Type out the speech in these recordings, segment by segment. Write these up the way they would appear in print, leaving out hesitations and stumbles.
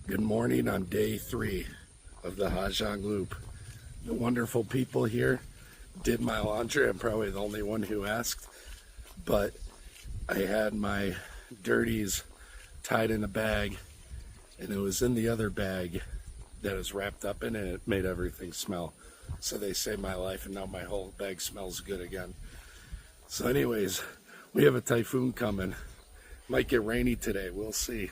Good morning on day 3 of the Giang Loop. The wonderful people here did my laundry. I'm probably the only one who asked, but I had my dirties tied in a bag, and it was in the other bag that was wrapped up in it. It made everything smell. So they saved my life, and now my whole bag smells good again. So anyways, we have a typhoon coming. Might get rainy today, we'll see.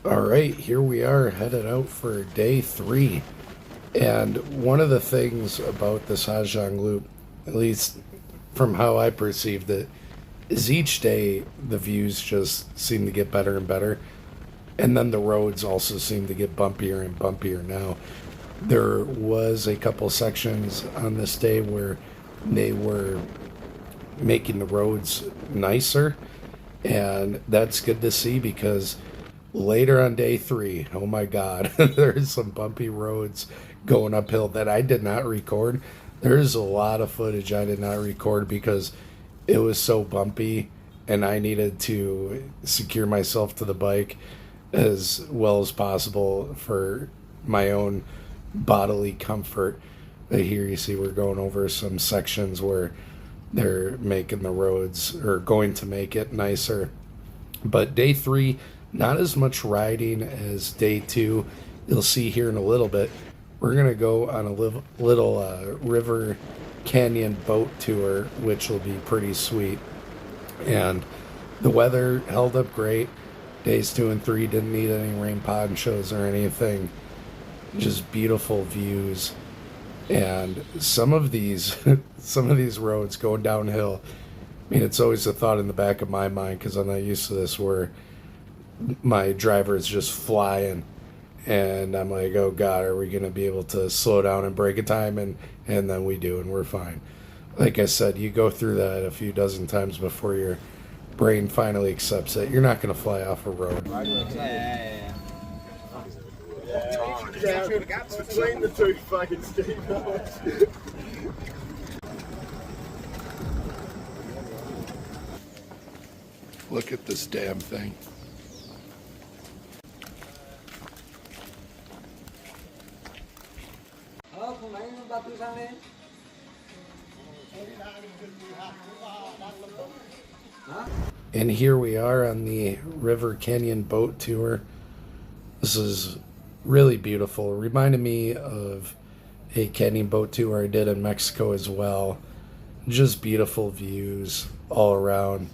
All right, here we are headed out for day 3. And one of the things about this Giang Loop, at least from how I perceived it, is each day the views just seem to get better and better. And then the roads also seem to get bumpier and bumpier now. There was a couple sections on this day where they were making the roads nicer. And that's good to see because later on day 3, oh my God, there's some bumpy roads going uphill that I did not record. There's a lot of footage I did not record because it was so bumpy and I needed to secure myself to the bike as well as possible for my own bodily comfort. But here you see we're going over some sections where they're making the roads or going to make it nicer. But day 3, not as much riding as day 2. You'll see here in a little bit. We're going to go on a little river canyon boat tour, which will be pretty sweet. And the weather held up great. Days 2 and 3 didn't need any rain ponchos or anything. Just beautiful views. And some of these roads going downhill, I mean, it's always a thought in the back of my mind because I'm not used to this, where my driver is just flying and I'm like, oh God, are we going to be able to slow down and break a time? And then we do, and we're fine. Like I said, you go through that a few dozen times before your brain finally accepts it. You're not going to fly off a road. Between the two fucking steamboats. Look at this damn thing. And here we are on the River Canyon boat tour. This is really beautiful. It reminded me of a canyon boat tour I did in Mexico as well. Just beautiful views all around.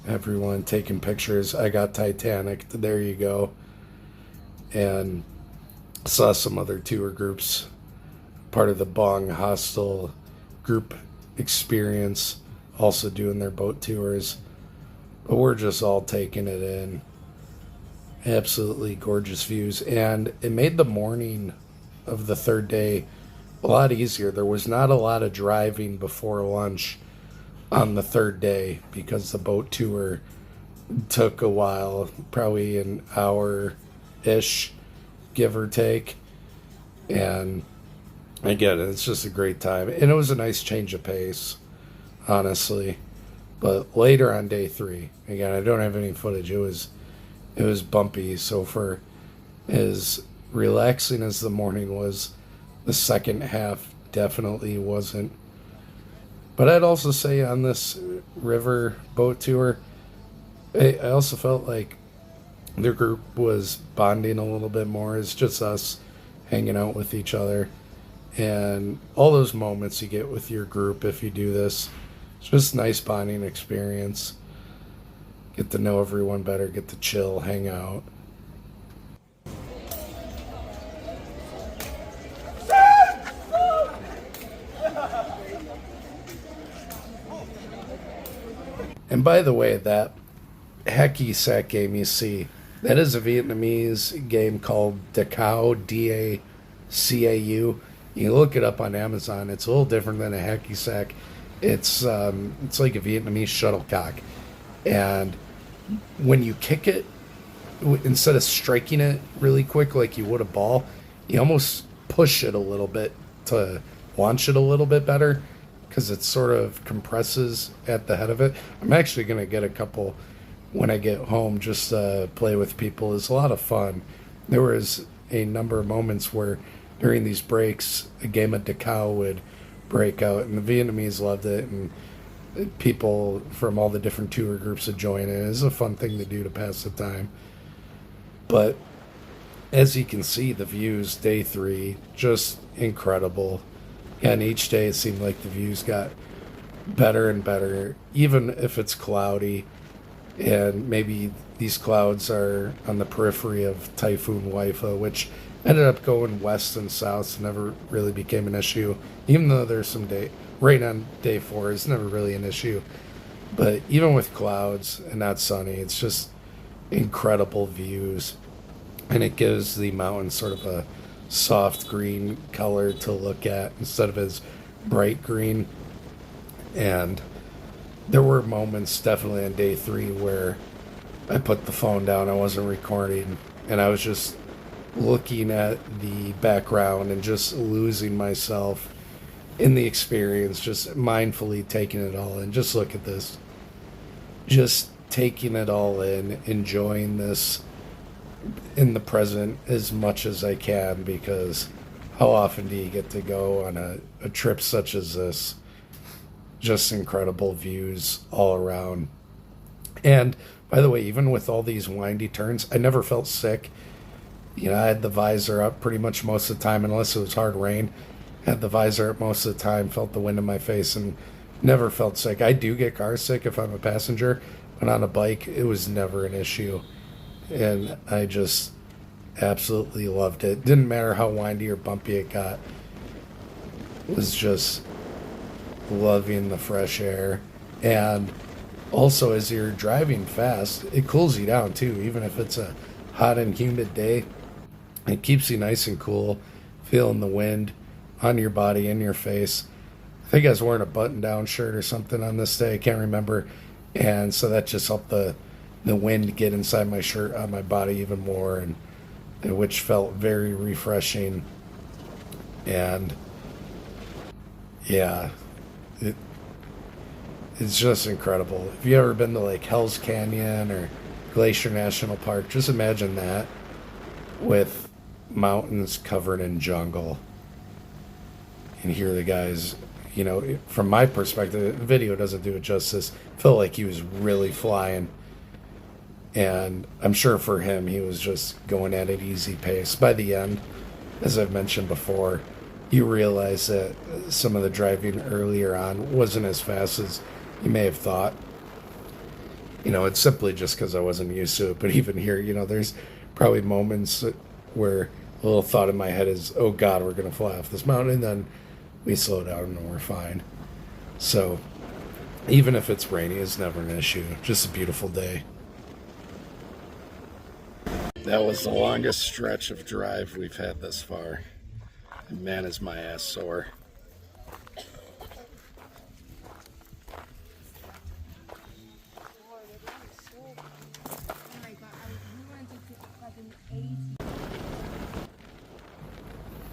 Everyone taking pictures. I got Titanic. There you go. And saw some other tour groups, part of the Bong Hostel group experience, also doing their boat tours. But we're just all taking it in. Absolutely gorgeous views. And it made the morning of the 3rd day a lot easier. There was not a lot of driving before lunch on the 3rd day because the boat tour took a while, probably an hour-ish, give or take. And again, it's just a great time. And it was a nice change of pace, honestly. But later on day 3, again, I don't have any footage. It was bumpy. So for as relaxing as the morning was, the second half definitely wasn't. But I'd also say on this river boat tour, I also felt like the group was bonding a little bit more. It's just us hanging out with each other. And all those moments you get with your group if you do this, it's just a nice bonding experience. Get to know everyone better, get to chill, hang out. And by the way, that hacky sack game you see, that is a Vietnamese game called Dacao, D-A-C-A-U. You can look it up on Amazon. It's a little different than a hacky sack. It's like a Vietnamese shuttlecock. And when you kick it, instead of striking it really quick like you would a ball, you almost push it a little bit to launch it a little bit better because it sort of compresses at the head of it. I'm actually going to get a couple when I get home just to play with people. It's a lot of fun. There was a number of moments where during these breaks, a game of Decao would break out, and the Vietnamese loved it, and people from all the different tour groups would join in. It was a fun thing to do to pass the time. But as you can see, the views, day 3, just incredible. And each day it seemed like the views got better and better, even if it's cloudy. And maybe these clouds are on the periphery of Typhoon Waifa, which ended up going west and south, so never really became an issue. Even though there's some rain on day 4 is never really an issue. But even with clouds and not sunny, it's just incredible views. And it gives the mountain sort of a soft green color to look at instead of as bright green. And there were moments definitely on day 3 where I put the phone down, I wasn't recording, and I was just looking at the background and just losing myself in the experience, just mindfully taking it all in. Just look at this. Just taking it all in, enjoying this in the present as much as I can, because how often do you get to go on a trip such as this? Just incredible views all around. And by the way, even with all these windy turns, I never felt sick. You know, I had the visor up pretty much most of the time, unless it was hard rain. Had the visor up most of the time, felt the wind in my face, and never felt sick. I do get car sick if I'm a passenger, but on a bike, it was never an issue. And I just absolutely loved it. Didn't matter how windy or bumpy it got. It was just loving the fresh air. And also, as you're driving fast, it cools you down too. Even if it's a hot and humid day, it keeps you nice and cool, feeling the wind on your body, in your face. I think I was wearing a button-down shirt or something on this day. I can't remember. And so that just helped the wind get inside my shirt, on my body even more, and which felt very refreshing. And yeah, it's just incredible. If you ever been to like Hell's Canyon or Glacier National Park, just imagine that with mountains covered in jungle. And here the guys, you know, from my perspective, the video doesn't do it justice. Felt like he was really flying. And I'm sure for him, he was just going at an easy pace. By the end, as I've mentioned before, you realize that some of the driving earlier on wasn't as fast as you may have thought. You know, it's simply just because I wasn't used to it. But even here, you know, there's probably moments where a little thought in my head is, oh God, we're going to fly off this mountain. And then we slow down and we're fine. So even if it's rainy, it's never an issue. Just a beautiful day. That was the longest stretch of drive we've had thus far. And man, is my ass sore.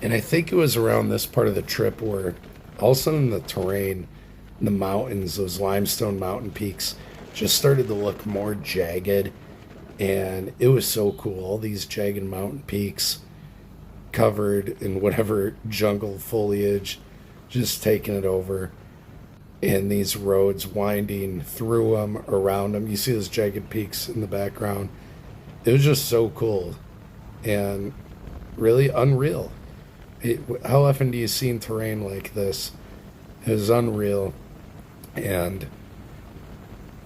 And I think it was around this part of the trip where all of a sudden the terrain, the mountains, those limestone mountain peaks just started to look more jagged. And it was so cool. All these jagged mountain peaks covered in whatever jungle foliage, just taking it over. And these roads winding through them, around them. You see those jagged peaks in the background. It was just so cool and really unreal. How often do you see terrain like this? It was unreal. And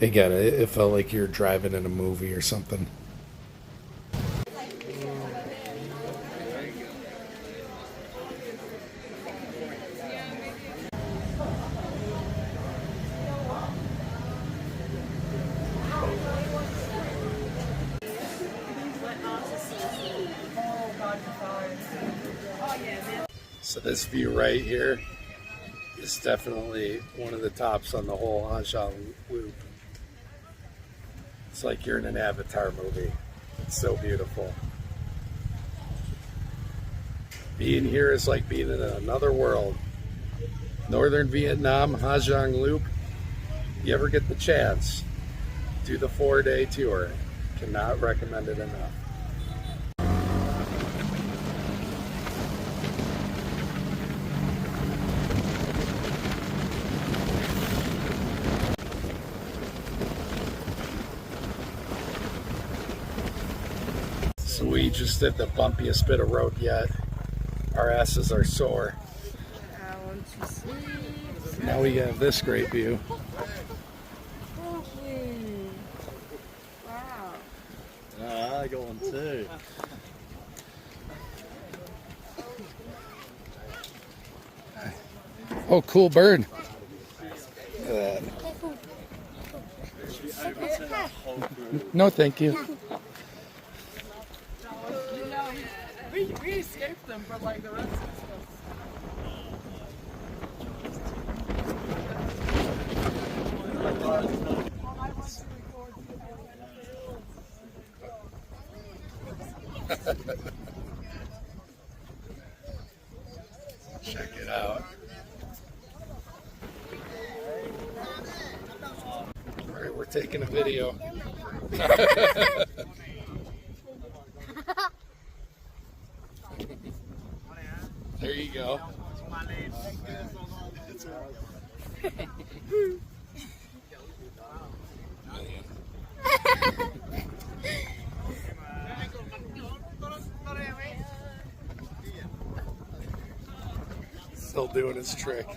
again, it felt like you're driving in a movie or something. So this view right here is definitely one of the tops on the whole Giang Loop. It's like you're in an Avatar movie. It's so beautiful. Being here is like being in another world. Northern Vietnam, Ha Giang Loop. You ever get the chance, do the 4-day tour. Cannot recommend it enough. So we just did the bumpiest bit of road yet. Our asses are sore. I want to sleep. Now we have this great view. Wow. I got one too. Oh, cool bird. Look at that. No, thank you. We escaped them, but like the rest of us. Check it out. All right, we're taking a video. There you go. Still doing his trick.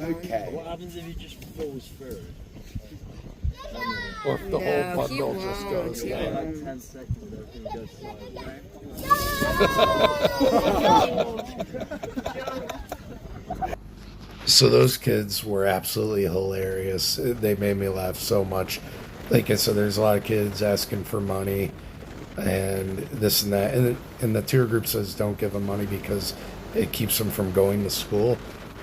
Okay. What happens if he just falls through? Or if the whole bundle just goes. Yeah, like 10 seconds, everything goes sideways. So those kids were absolutely hilarious. They made me laugh so much. Like I said, there's a lot of kids asking for money and this and that. And the tour group says don't give them money because it keeps them from going to school,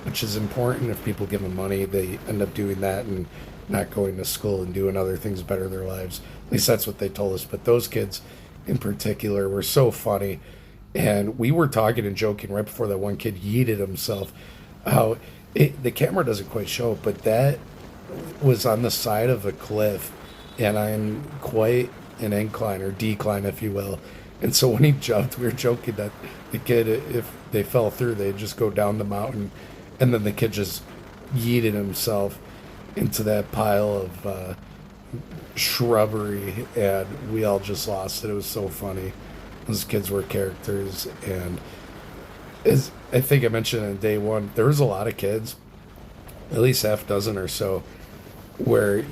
which is important. If people give them money, they end up doing that and not going to school and doing other things to better their lives. At least that's what they told us. But those kids in particular were so funny. And we were talking and joking right before that one kid yeeted himself. How the camera doesn't quite show it, but that was on the side of a cliff and on quite an incline or decline, if you will. And so when he jumped, we were joking that the kid, if they fell through, they'd just go down the mountain. And then the kid just yeeted himself into that pile of shrubbery, and we all just lost it. It was so funny. Those kids were characters, and as I think I mentioned in day one, there was a lot of kids, at least half dozen or so, where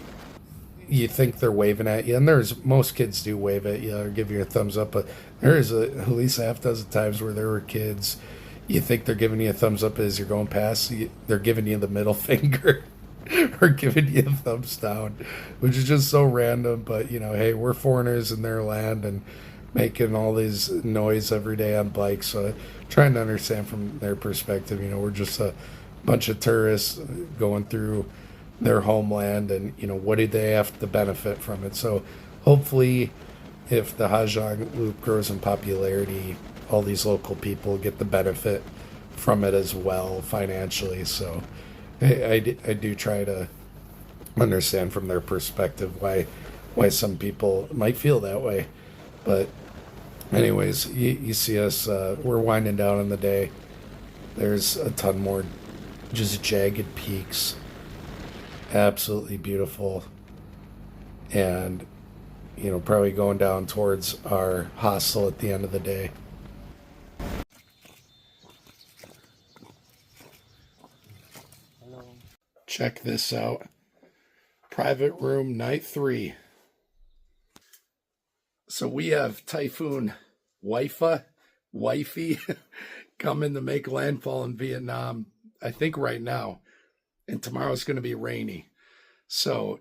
you think they're waving at you, and most kids do wave at you or give you a thumbs up, but there's at least half dozen times where there were kids, you think they're giving you a thumbs up as you're going past, they're giving you the middle finger. Or giving you a thumbs down, which is just so random. But hey, we're foreigners in their land and making all this noise every day on bikes. So trying to understand from their perspective, we're just a bunch of tourists going through their homeland, and what do they have to benefit from it? So hopefully, if the Ha Giang Loop grows in popularity, all these local people get the benefit from it as well financially. So I do try to understand from their perspective why some people might feel that way. But anyways, you see us, we're winding down in the day. There's a ton more just jagged peaks. Absolutely beautiful. And, probably going down towards our hostel at the end of the day. Check this out. Private room night 3. So we have Typhoon Wi-Fi wifey coming to make landfall in Vietnam, I think right now. And tomorrow's going to be rainy. So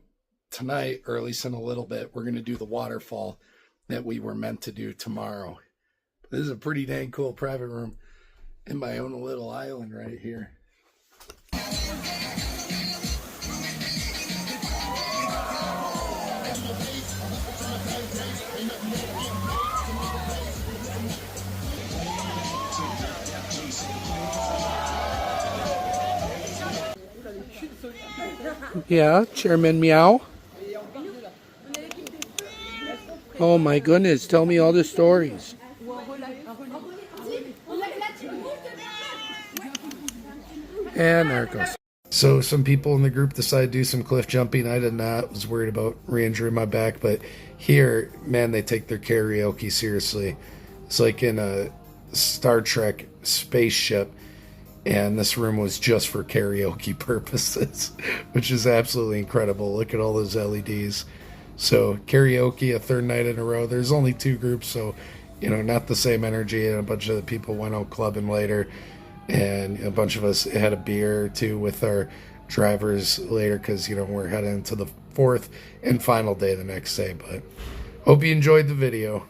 tonight, or at least in a little bit, we're going to do the waterfall that we were meant to do tomorrow. This is a pretty dang cool private room in my own little island right here. Yeah, Chairman Meow. Oh my goodness, tell me all the stories. And there it goes. So some people in the group decided to do some cliff jumping. I did not. I was worried about re-injuring my back. But here, man, they take their karaoke seriously. It's like in a Star Trek spaceship. And this room was just for karaoke purposes, which is absolutely incredible. Look at all those LEDs. So karaoke, a third night in a row. There's only 2 groups, so, you know, not the same energy. And a bunch of the people went out clubbing later. And a bunch of us had a beer or 2 with our drivers later because, you know, we're heading to the 4th and final day the next day. But hope you enjoyed the video.